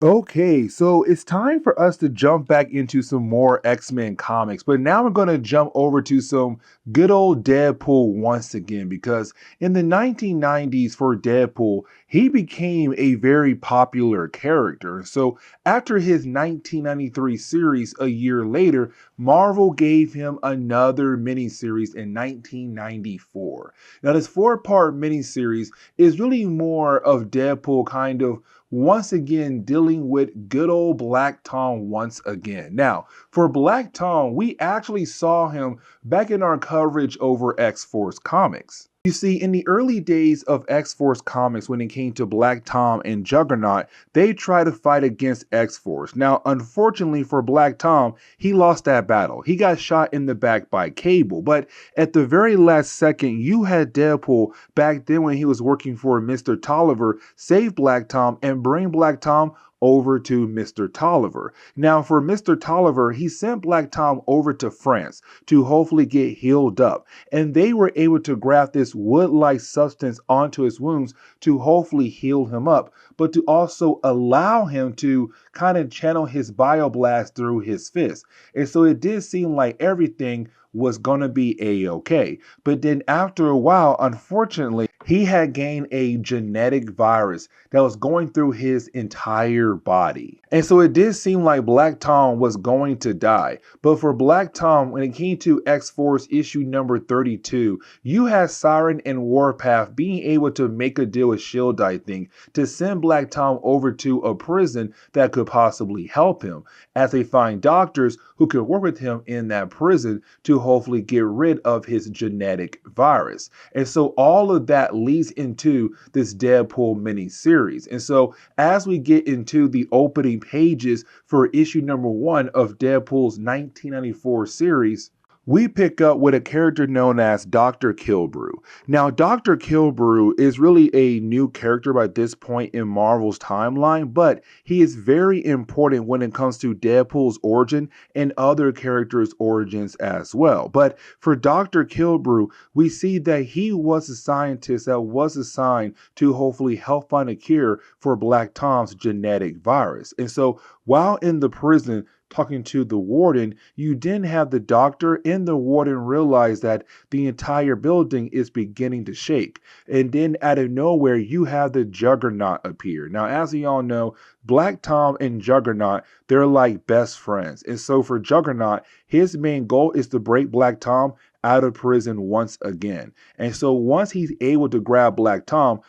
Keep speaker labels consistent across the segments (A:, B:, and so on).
A: Okay, so it's time for us to jump back into some more X-Men comics, but now we're going to jump over to some good old Deadpool once again because in the 1990s for Deadpool, he became a very popular character. So after his 1993 series a year later, Marvel gave him another miniseries in 1994. Now this four-part miniseries is really more of Deadpool kind of once again dealing with good old Black Tom once again. Now, for Black Tom, we actually saw him back in our coverage over X-Force Comics. You see, in the early days of X-Force Comics, when it came to Black Tom and Juggernaut, they tried to fight against X-Force. Now, unfortunately for Black Tom, he lost that battle. He got shot in the back by Cable, but at the very last second, you had Deadpool back then when he was working for Mr. Tolliver save Black Tom and bring Black Tom over to Mr. Tolliver. Now, for Mr. Tolliver, he sent Black Tom over to France to hopefully get healed up, and they were able to graft this wood-like substance onto his wounds to hopefully heal him up, but to also allow him to kind of channel his bioblast through his fist. And so it did seem like everything was going to be a-okay. But then after a while, unfortunately, he had gained a genetic virus that was going through his entire body. And so it did seem like Black Tom was going to die. But for Black Tom, when it came to X-Force issue number 32, you had Siryn and Warpath being able to make a deal with S.H.I.E.L.D., I think, to send Black Tom over to a prison that could possibly help him, as they find doctors who could work with him in that prison to hopefully get rid of his genetic virus. And so all of that leads into this Deadpool mini-series. And so as we get into the opening pages for issue number 1 of Deadpool's 1994 series, we pick up with a character known as Dr. Kilbrew. Now, Dr. Kilbrew is really a new character by this point in Marvel's timeline, but he is very important when it comes to Deadpool's origin and other characters' origins as well. But for Dr. Kilbrew, we see that he was a scientist that was assigned to hopefully help find a cure for Black Tom's genetic virus. And so while in the prison, talking to the warden, you then have the doctor and the warden realize that the entire building is beginning to shake. And then out of nowhere, you have the Juggernaut appear. Now, as we all know, Black Tom and Juggernaut, they're like best friends. And so for Juggernaut, his main goal is to break Black Tom out of prison once again. And so once he's able to grab Black Tom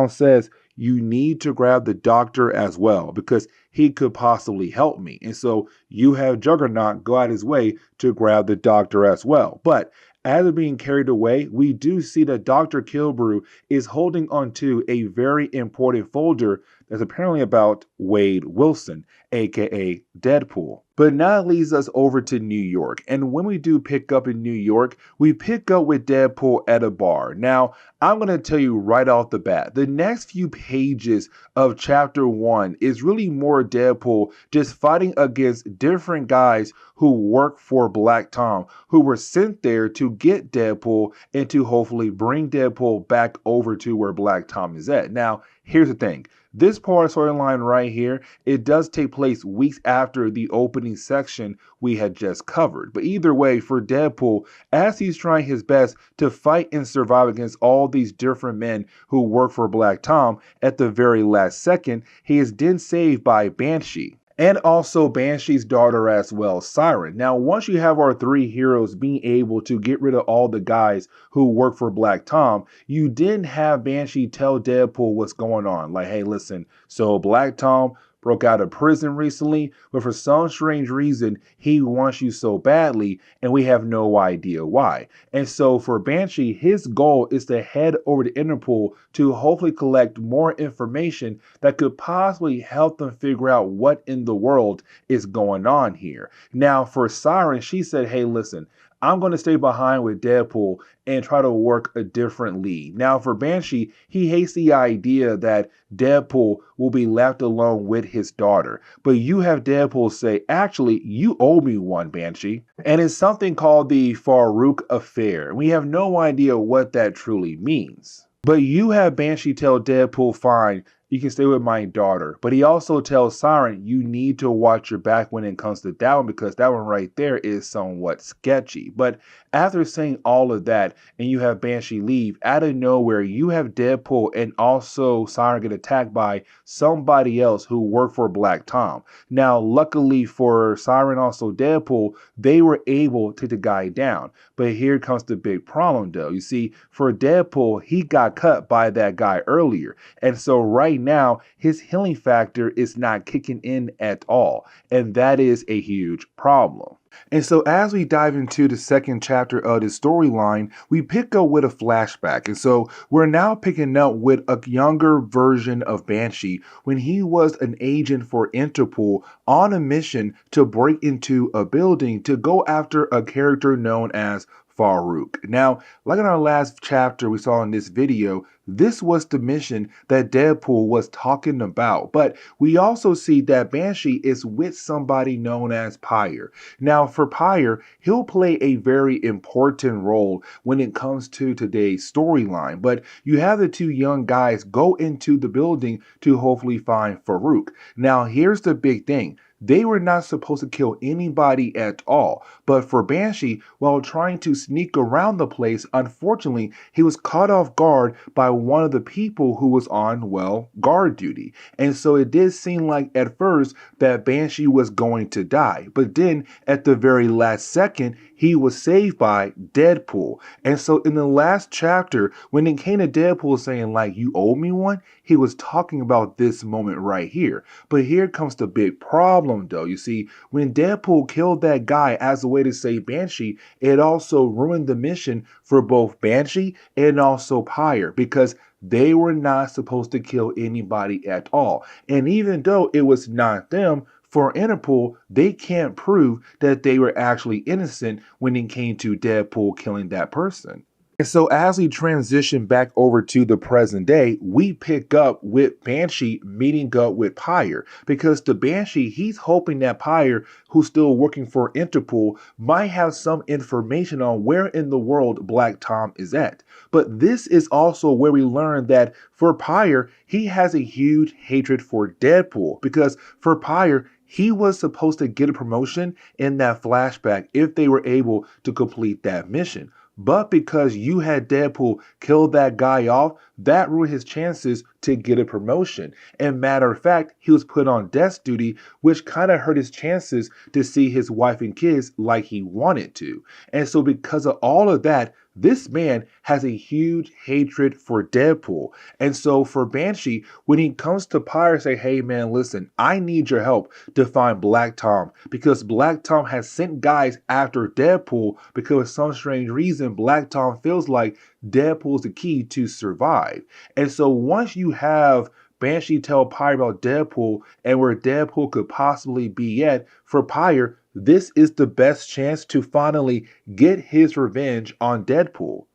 A: says, you need to grab the doctor as well because he could possibly help me. And so you have Juggernaut go out his way to grab the doctor as well. But as they're being carried away, we do see that Dr. Kilbrew is holding onto a very important folder that's apparently about Wade Wilson, aka Deadpool. But now it leads us over to New York. And when we do pick up in New York, we pick up with Deadpool at a bar. Now, I'm going to tell you right off the bat, the next few pages of chapter 1 is really more Deadpool just fighting against different guys who work for Black Tom, who were sent there to get Deadpool and to hopefully bring Deadpool back over to where Black Tom is at. Now, here's the thing. This part of storyline right here, it does take place weeks after the opening section we had just covered. But either way, for Deadpool, as he's trying his best to fight and survive against all these different men who work for Black Tom, at the very last second, he is then saved by Banshee. And also Banshee's daughter as well, Siryn. Now, once you have our three heroes being able to get rid of all the guys who work for Black Tom, you didn't have Banshee tell Deadpool what's going on. Like, hey, listen, so Black Tom broke out of prison recently, but for some strange reason, he wants you so badly, and we have no idea why. And so for Banshee, his goal is to head over to Interpol to hopefully collect more information that could possibly help them figure out what in the world is going on here. Now, for Siryn, she said, hey, listen, I'm going to stay behind with Deadpool and try to work a different lead. Now, for Banshee, he hates the idea that Deadpool will be left alone with his daughter. But you have Deadpool say, actually, you owe me one, Banshee. And it's something called the Farouk affair. We have no idea what that truly means. But you have Banshee tell Deadpool, fine, you can stay with my daughter. But he also tells Siryn, you need to watch your back when it comes to that one because that one right there is somewhat sketchy. But after saying all of that, and you have Banshee leave, out of nowhere, you have Deadpool and also Siryn get attacked by somebody else who worked for Black Tom. Now, luckily for Siryn, also Deadpool, they were able to take the guy down. But here comes the big problem, though. You see, for Deadpool, he got cut by that guy earlier. And so right now, his healing factor is not kicking in at all. And that is a huge problem. And so as we dive into the second chapter of the storyline, we pick up with a flashback. And so we're now picking up with a younger version of Banshee when he was an agent for Interpol on a mission to break into a building to go after a character known as Farouk. Now, like in our last chapter we saw in this video, this was the mission that Deadpool was talking about. But we also see that Banshee is with somebody known as Peyer. Now, for Peyer, he'll play a very important role when it comes to today's storyline. But you have the two young guys go into the building to hopefully find Farouk. Now, here's the big thing. They were not supposed to kill anybody at all. But for Banshee, while trying to sneak around the place, unfortunately, he was caught off guard by one of the people who was on, well, guard duty. And so it did seem like at first that Banshee was going to die. But then at the very last second, he was saved by Deadpool. And so in the last chapter, when it came to Deadpool saying like, you owe me one, he was talking about this moment right here. But here comes the big problem though. You see, when Deadpool killed that guy as a way to save Banshee, it also ruined the mission for both Banshee and also Peyer because they were not supposed to kill anybody at all. And even though it was not them, for Interpol, they can't prove that they were actually innocent when it came to Deadpool killing that person. And so as we transition back over to the present day, we pick up with Banshee meeting up with Peyer because the Banshee, he's hoping that Peyer, who's still working for Interpol, might have some information on where in the world Black Tom is at. But this is also where we learn that for Peyer, he has a huge hatred for Deadpool because for Peyer, he was supposed to get a promotion in that flashback if they were able to complete that mission. But because you had Deadpool kill that guy off, that ruined his chances to get a promotion. And matter of fact, he was put on desk duty, which kind of hurt his chances to see his wife and kids like he wanted to. And so because of all of that, this man has a huge hatred for Deadpool. And so for Banshee, when he comes to Peyer, say, hey man, listen, I need your help to find Black Tom because Black Tom has sent guys after Deadpool because for some strange reason, Black Tom feels like Deadpool's the key to survive. And so once you have Banshee tell Peyer about Deadpool and where Deadpool could possibly be at, for Peyer, this is the best chance to finally get his revenge on Deadpool.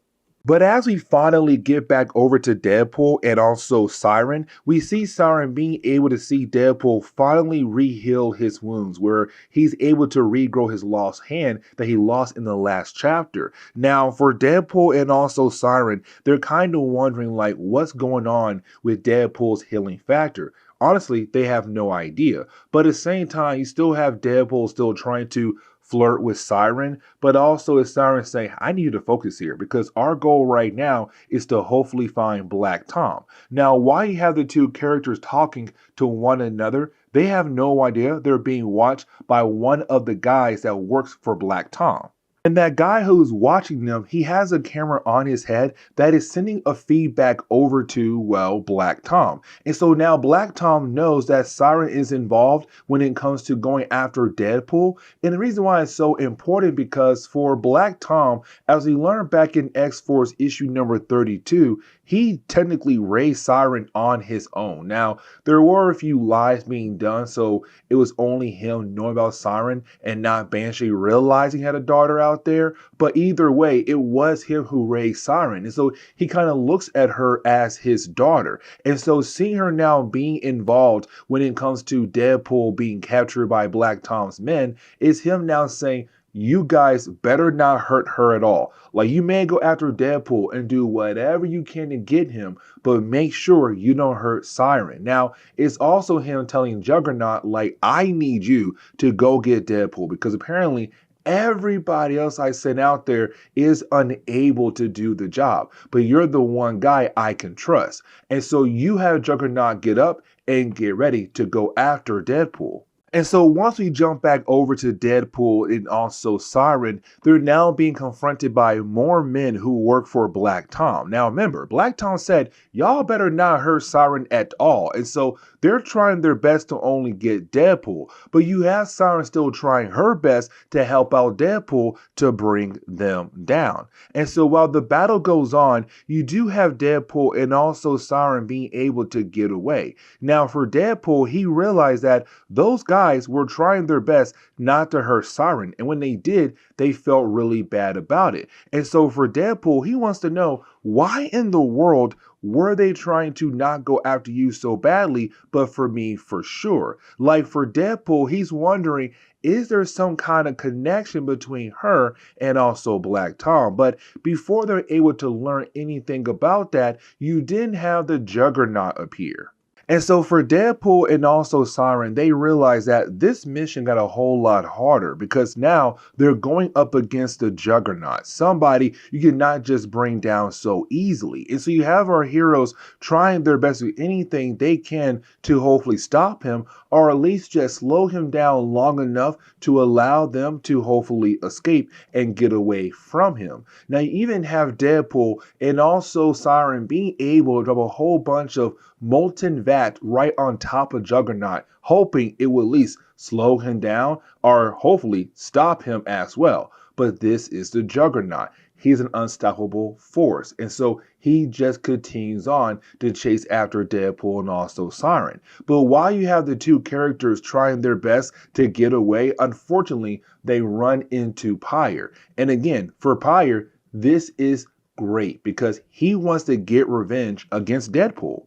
A: But as we finally get back over to Deadpool and also Siryn, we see Siryn being able to see Deadpool finally re-heal his wounds, where he's able to regrow his lost hand that he lost in the last chapter. Now, for Deadpool and also Siryn, they're kind of wondering like what's going on with Deadpool's healing factor. Honestly, they have no idea. But at the same time, you still have Deadpool still trying to flirt with Siryn, but also as Siryn saying, I need you to focus here because our goal right now is to hopefully find Black Tom. Now, why you have the two characters talking to one another, they have no idea they're being watched by one of the guys that works for Black Tom. And that guy who's watching them, he has a camera on his head that is sending a feedback over to, well, Black Tom. And so now Black Tom knows that Siryn is involved when it comes to going after Deadpool. And the reason why it's so important because for Black Tom, as we learned back in X-Force issue number 32, he technically raised Siryn on his own. Now, there were a few lies being done, so it was only him knowing about Siryn and not Banshee realizing he had a daughter out there. But either way, it was him who raised Siryn. And so he kind of looks at her as his daughter. And so seeing her now being involved when it comes to Deadpool being captured by Black Tom's men is him now saying, you guys better not hurt her at all. Like, you may go after Deadpool and do whatever you can to get him, but make sure you don't hurt Siryn. Now, it's also him telling Juggernaut, like, I need you to go get Deadpool, because apparently everybody else I sent out there is unable to do the job, but you're the one guy I can trust. And so you have Juggernaut get up and get ready to go after Deadpool. And so once we jump back over to Deadpool and also Siryn, they're now being confronted by more men who work for Black Tom. Now remember, Black Tom said, y'all better not hurt Siryn at all. And so they're trying their best to only get Deadpool. But you have Siryn still trying her best to help out Deadpool to bring them down. And so while the battle goes on, you do have Deadpool and also Siryn being able to get away. Now for Deadpool, he realized that those guys were trying their best not to hurt Siryn, and when they did, they felt really bad about it. And so for Deadpool, he wants to know, why in the world were they trying to not go after you so badly, but for me for sure? Like, for Deadpool, he's wondering, is there some kind of connection between her and also Black Tom? But before they're able to learn anything about that, you didn't have the Juggernaut appear. And so for Deadpool and also Siryn, they realize that this mission got a whole lot harder, because now they're going up against the Juggernaut, somebody you cannot just bring down so easily. And so you have our heroes trying their best to do anything they can to hopefully stop him, or at least just slow him down long enough to allow them to hopefully escape and get away from him. Now you even have Deadpool and also Siryn being able to drop a whole bunch of molten vat right on top of Juggernaut, hoping it will at least slow him down or hopefully stop him as well. But this is the Juggernaut. He's an unstoppable force. And so he just continues on to chase after Deadpool and also Siryn. But while you have the two characters trying their best to get away, unfortunately, they run into Peyer. And again, for Peyer, this is great because he wants to get revenge against Deadpool.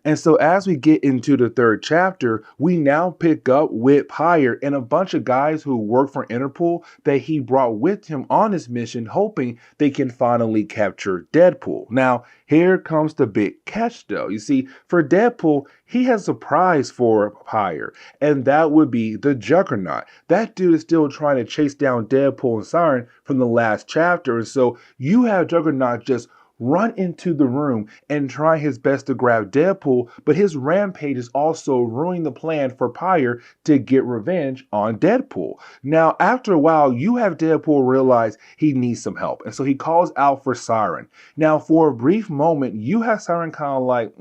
A: And so as we get into the third chapter, we now pick up with Peyer and a bunch of guys who work for Interpol that he brought with him on this mission, hoping they can finally capture Deadpool. Now, here comes the big catch though. You see, for Deadpool, he has a prize for Peyer, and that would be the Juggernaut. That dude is still trying to chase down Deadpool and Siryn from the last chapter, and so you have Juggernaut just run into the room and try his best to grab Deadpool, but his rampage is also ruining the plan for Peyer to get revenge on Deadpool. Now, after a while, you have Deadpool realize he needs some help, and so he calls out for Siryn. Now, for a brief moment, you have Siryn kind of like,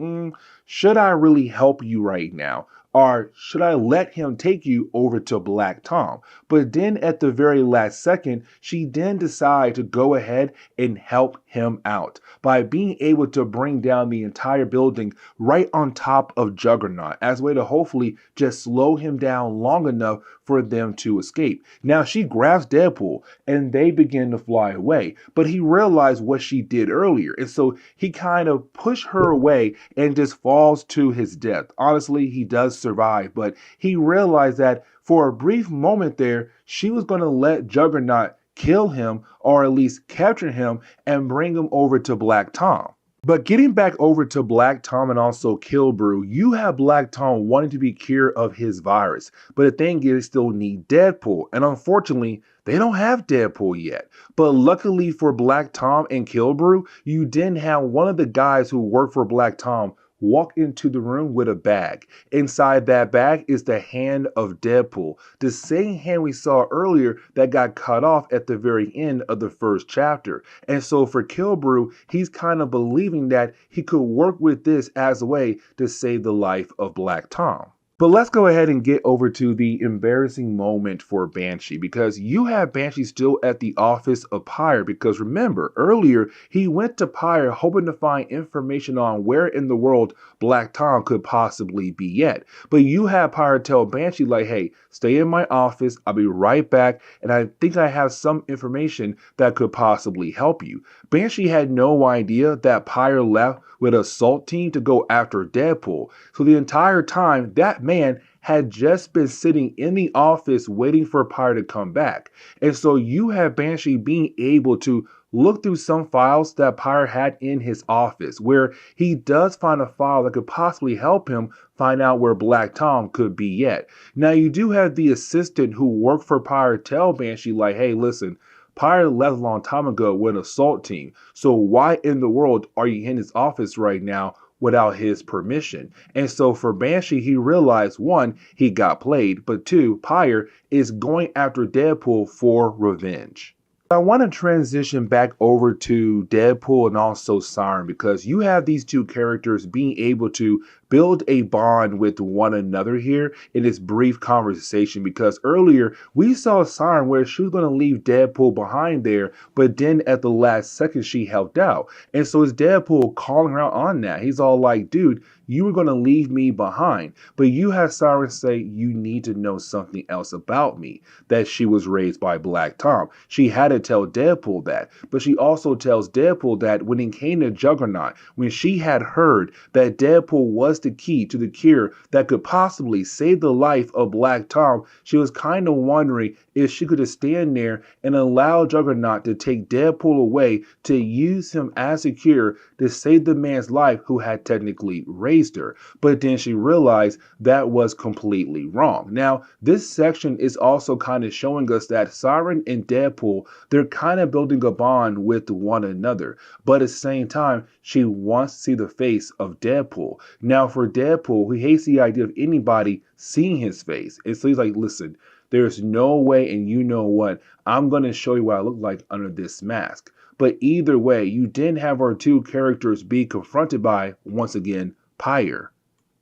A: should I really help you right now? Or should I let him take you over to Black Tom? But then at the very last second, she then decides to go ahead and help him out by being able to bring down the entire building right on top of Juggernaut as a way to hopefully just slow him down long enough for them to escape. Now she grabs Deadpool and they begin to fly away, but he realized what she did earlier, and so he kind of pushed her away and just falls to his death. Honestly, he does survive, but he realized that for a brief moment there, she was going to let Juggernaut kill him or at least capture him and bring him over to Black Tom. But getting back over to Black Tom and also Killbrew, you have Black Tom wanting to be cured of his virus. But the thing is, they still need Deadpool. And unfortunately, they don't have Deadpool yet. But luckily for Black Tom and Killbrew, you didn't have one of the guys who work for Black Tom walk into the room with a bag. Inside that bag is the hand of Deadpool, the same hand we saw earlier that got cut off at the very end of the first chapter. And so for Killbrew, he's kind of believing that he could work with this as a way to save the life of Black Tom. But let's go ahead and get over to the embarrassing moment for Banshee, because you have Banshee still at the office of Peyer, because remember, earlier he went to Peyer hoping to find information on where in the world Black Tom could possibly be at. But you have Peyer tell Banshee like, hey, stay in my office, I'll be right back, and I think I have some information that could possibly help you. Banshee had no idea that Peyer left with an assault team to go after Deadpool. So the entire time, that man had just been sitting in the office waiting for Peyer to come back. And so you have Banshee being able to look through some files that Peyer had in his office, where he does find a file that could possibly help him find out where Black Tom could be yet. Now, you do have the assistant who worked for Peyer tell Banshee, like, hey, listen, Peyer left a long time ago with an assault team. So why in the world are you in his office right now without his permission? And so for Banshee, he realized, one, he got played, but two, Peyer is going after Deadpool for revenge. I want to transition back over to Deadpool and also Siryn, because you have these two characters being able to build a bond with one another here in this brief conversation, because earlier we saw Siryn where she was going to leave Deadpool behind there, but then at the last second she helped out. And so it's Deadpool calling her out on that. He's all like, dude, you were going to leave me behind. But you have Siryn say, you need to know something else about me, that she was raised by Black Tom. She had to tell Deadpool that. But she also tells Deadpool that when it came to Juggernaut, when she had heard that Deadpool was the key to the cure that could possibly save the life of Black Tom, she was kind of wondering if she could just stand there and allow Juggernaut to take Deadpool away to use him as a cure to save the man's life who had technically raised her. But then she realized that was completely wrong. Now, this section is also kind of showing us that Siryn and Deadpool, they're kind of building a bond with one another. But at the same time, she wants to see the face of Deadpool. Now, for Deadpool, he hates the idea of anybody seeing his face. And so he's like, listen, there's no way, and you know what, I'm going to show you what I look like under this mask. But either way, you didn't have our two characters be confronted by, once again, Peyer.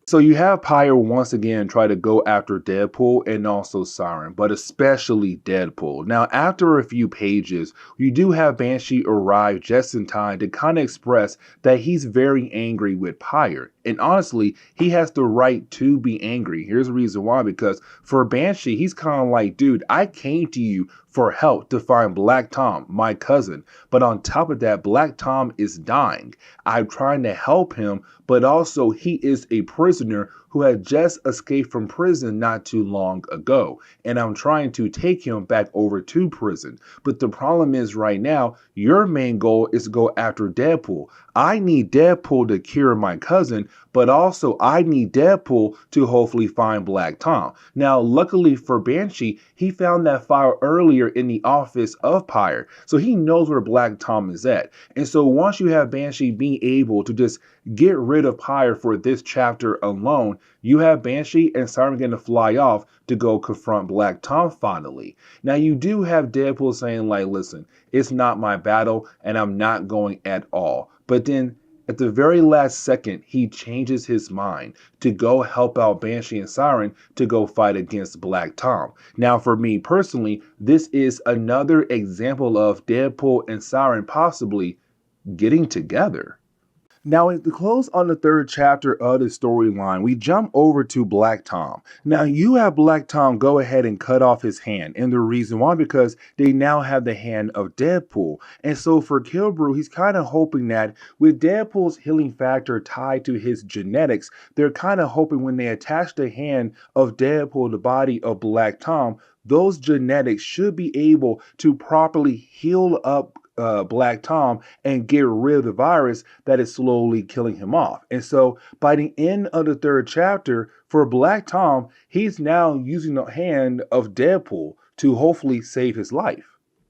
A: So you have Peyer once again try to go after Deadpool and also Siryn, but especially Deadpool. Now, after a few pages, you do have Banshee arrive just in time to kind of express that he's very angry with Peyer. And honestly, he has the right to be angry. Here's the reason why, because for Banshee, he's kind of like, dude, I came to you for help to find Black Tom, my cousin. But on top of that, Black Tom is dying. I'm trying to help him, but also he is a prisoner who had just escaped from prison not too long ago. And I'm trying to take him back over to prison. But the problem is right now, your main goal is to go after Deadpool. I need Deadpool to cure my cousin, but also I need Deadpool to hopefully find Black Tom. Now, luckily for Banshee, he found that file earlier in the office of Peyer, so he knows where Black Tom is at. And so once you have Banshee being able to just get rid of Peyer for this chapter alone, you have Banshee and Siryn getting to fly off to go confront Black Tom finally. Now, you do have Deadpool saying, like, listen, it's not my battle and I'm not going at all. But then at the very last second, he changes his mind to go help out Banshee and Siryn to go fight against Black Tom. Now, for me personally, this is another example of Deadpool and Siryn possibly getting together. Now, at the close on the third chapter of the storyline, we jump over to Black Tom. Now, you have Black Tom go ahead and cut off his hand. And the reason why, because they now have the hand of Deadpool. And so for Killbrew, he's kind of hoping that with Deadpool's healing factor tied to his genetics, they're kind of hoping when they attach the hand of Deadpool to the body of Black Tom, those genetics should be able to properly heal up Black Tom and get rid of the virus that is slowly killing him off. And so by the end of the third chapter, for Black Tom, he's now using the hand of Deadpool to hopefully save his life.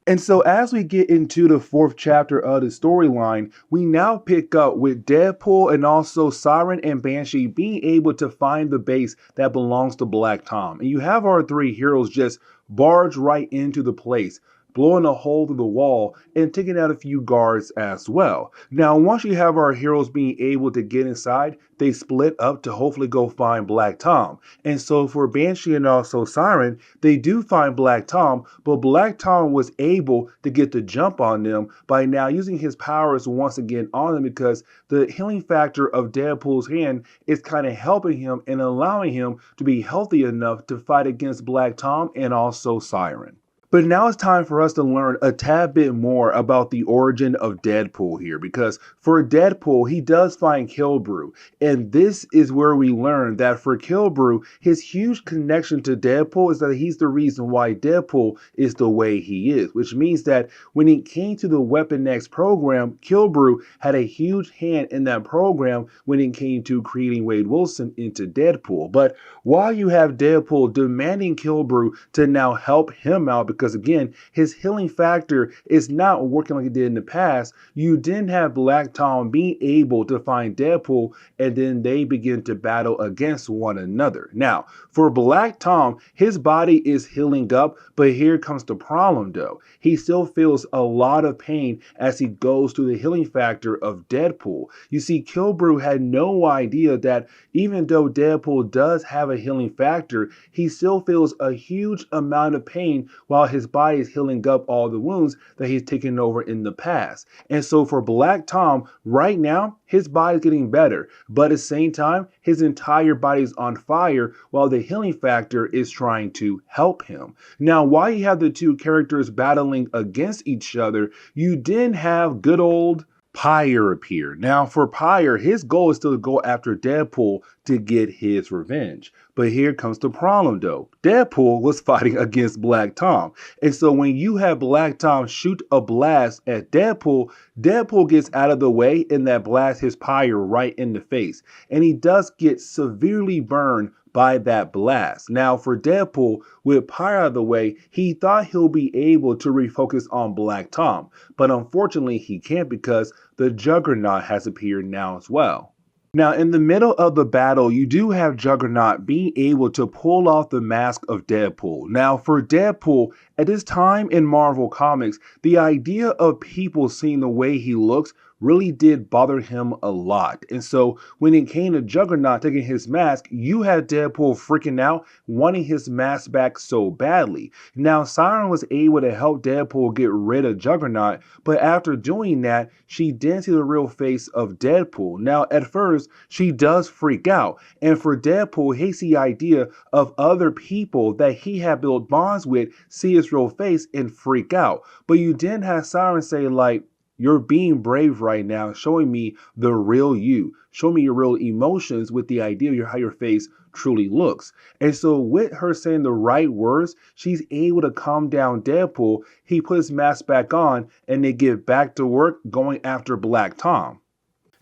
A: And so as we get into the fourth chapter of the storyline, we now pick up with Deadpool and also Siryn and Banshee being able to find the base that belongs to Black Tom. And you have our three heroes just barge right into the place, blowing a hole through the wall and taking out a few guards as well. Now, once you have our heroes being able to get inside, they split up to hopefully go find Black Tom. And so for Banshee and also Siryn, they do find Black Tom, but Black Tom was able to get the jump on them by now using his powers once again on them, because the healing factor of Deadpool's hand is kind of helping him and allowing him to be healthy enough to fight against Black Tom and also Siryn. But now it's time for us to learn a tad bit more about the origin of Deadpool here, because for Deadpool, he does find Killbrew, and this is where we learn that for Killbrew, his huge connection to Deadpool is that he's the reason why Deadpool is the way he is, which means that when it came to the Weapon X program, Killbrew had a huge hand in that program when it came to creating Wade Wilson into Deadpool. But while you have Deadpool demanding Killbrew to now help him out, because again, his healing factor is not working like it did in the past, you then have Black Tom being able to find Deadpool, and then they begin to battle against one another. Now, for Black Tom, his body is healing up, but here comes the problem though. He still feels a lot of pain as he goes through the healing factor of Deadpool. You see, Killbrew had no idea that even though Deadpool does have a healing factor, he still feels a huge amount of pain while his body is healing up all the wounds that he's taken over in the past. And so for Black Tom, right now, his body's getting better, but at the same time, his entire body is on fire while the healing factor is trying to help him. Now, while you have the two characters battling against each other, you then have good old Peyer appear. Now, for Peyer, his goal is still to go after Deadpool to get his revenge. But here comes the problem though. Deadpool was fighting against Black Tom. And so when you have Black Tom shoot a blast at Deadpool, Deadpool gets out of the way and that blast hits Peyer right in the face. And he does get severely burned by that blast. Now for Deadpool, with Peyer out of the way, he thought he'll be able to refocus on Black Tom, but unfortunately he can't because the Juggernaut has appeared now as well. Now, in the middle of the battle, you do have Juggernaut being able to pull off the mask of Deadpool. Now, for Deadpool, at this time in Marvel Comics, the idea of people seeing the way he looks really did bother him a lot. And so when it came to Juggernaut taking his mask, you had Deadpool freaking out, wanting his mask back so badly. Now, Siryn was able to help Deadpool get rid of Juggernaut, but after doing that, she didn't see the real face of Deadpool. Now, at first, she does freak out. And for Deadpool, he hates the idea of other people that he had built bonds with see his real face and freak out. But you didn't have Siryn say like, "You're being brave right now, showing me the real you. Show me your real emotions with the idea of how your face truly looks." And so with her saying the right words, she's able to calm down Deadpool. He puts his mask back on and they get back to work going after Black Tom.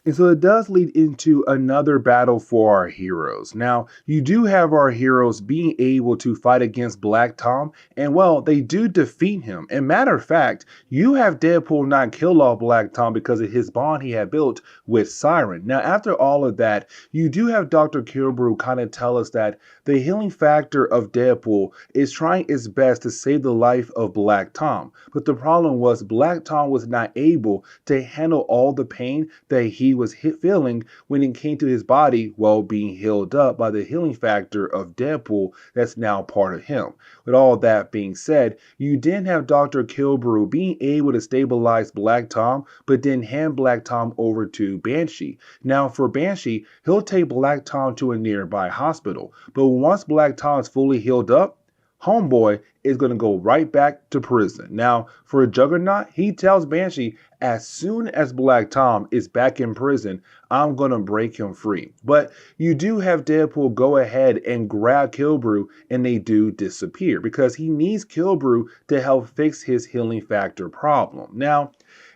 A: And so it does lead into another battle for our heroes. Now, you do have our heroes being able to fight against Black Tom, and well, they do defeat him. And matter of fact, you have Deadpool not kill off Black Tom because of his bond he had built with Siryn. Now, after all of that, you do have Dr. Killbrew kind of tell us that the healing factor of Deadpool is trying its best to save the life of Black Tom. But the problem was Black Tom was not able to handle all the pain that he was feeling when it came to his body while being healed up by the healing factor of Deadpool that's now part of him. With all that being said, you then have Dr. Killbrew being able to stabilize Black Tom, but then hand Black Tom over to Banshee. Now for Banshee, he'll take Black Tom to a nearby hospital, but once Black Tom is fully healed up, Homeboy is going to go right back to prison. Now, for a Juggernaut, he tells Banshee, as soon as Black Tom is back in prison, I'm going to break him free. But you do have Deadpool go ahead and grab Killbrew, and they do disappear because he needs Killbrew to help fix his healing factor problem. Now,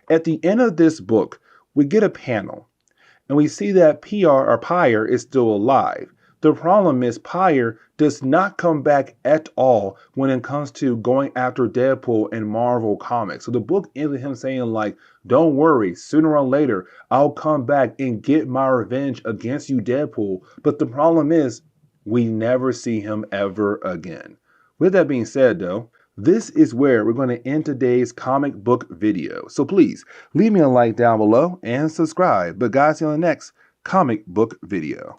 A: at the end of this book, we get a panel, and we see that Peyer is still alive. The problem is Peyer does not come back at all when it comes to going after Deadpool in Marvel Comics. So the book ends with him saying like, don't worry, sooner or later, I'll come back and get my revenge against you, Deadpool. But the problem is we never see him ever again. With that being said though, this is where we're going to end today's comic book video. So please leave me a like down below and subscribe. But guys, see you on the next comic book video.